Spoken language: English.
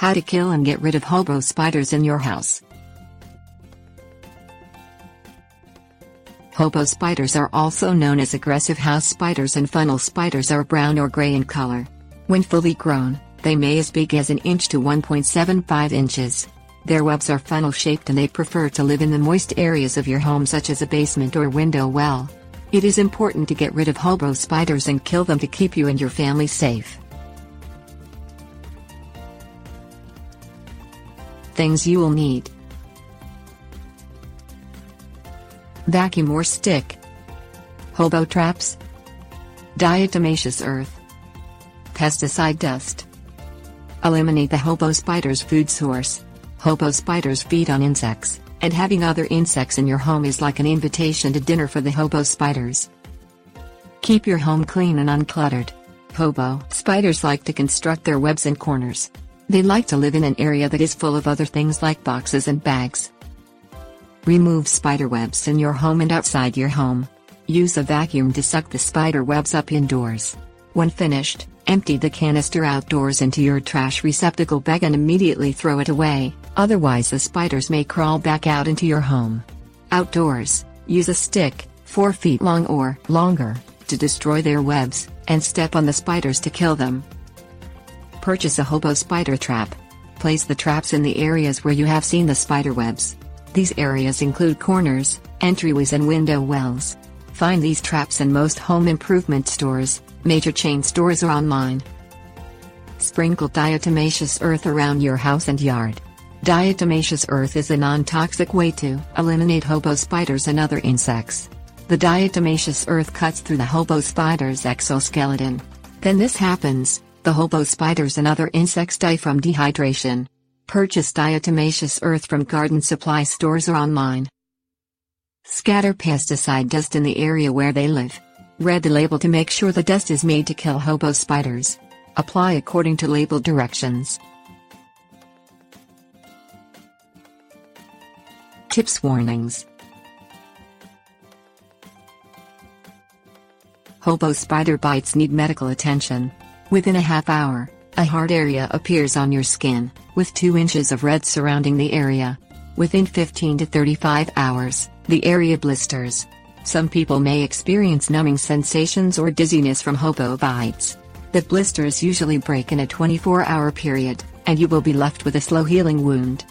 How to kill and get rid of hobo spiders in your house. Hobo spiders are also known as aggressive house spiders, and funnel spiders are brown or gray in color. When fully grown, they may as big as an inch to 1.75 inches. Their webs are funnel-shaped and they prefer to live in the moist areas of your home, such as a basement or window well. It is important to get rid of hobo spiders and kill them to keep you and your family safe. Things you will need: vacuum or stick, hobo traps, diatomaceous earth, pesticide dust. Eliminate the hobo spider's food source. Hobo spiders feed on insects, and having other insects in your home is like an invitation to dinner for the hobo spiders. Keep your home clean and uncluttered. Hobo spiders like to construct their webs in corners. They like to live in an area that is full of other things like boxes and bags. Remove spider webs in your home and outside your home. Use a vacuum to suck the spider webs up indoors. When finished, empty the canister outdoors into your trash receptacle bag and immediately throw it away, otherwise the spiders may crawl back out into your home. Outdoors, use a stick, 4 feet long or longer, to destroy their webs, and step on the spiders to kill them. Purchase a hobo spider trap. Place the traps in the areas where you have seen the spider webs. These areas include corners, entryways and window wells. Find these traps in most home improvement stores, major chain stores or online. Sprinkle diatomaceous earth around your house and yard. Diatomaceous earth is a non-toxic way to eliminate hobo spiders and other insects. The diatomaceous earth cuts through the hobo spider's exoskeleton. Then this happens, the hobo spiders and other insects die from dehydration. Purchase diatomaceous earth from garden supply stores or online. Scatter pesticide dust in the area where they live. Read the label to make sure the dust is made to kill hobo spiders. Apply according to label directions. Tips: warnings. Hobo spider bites need medical attention. Within a half hour, a hard area appears on your skin, with 2 inches of red surrounding the area. Within 15 to 35 hours, the area blisters. Some people may experience numbing sensations or dizziness from hobo bites. The blisters usually break in a 24-hour period, and you will be left with a slow-healing wound.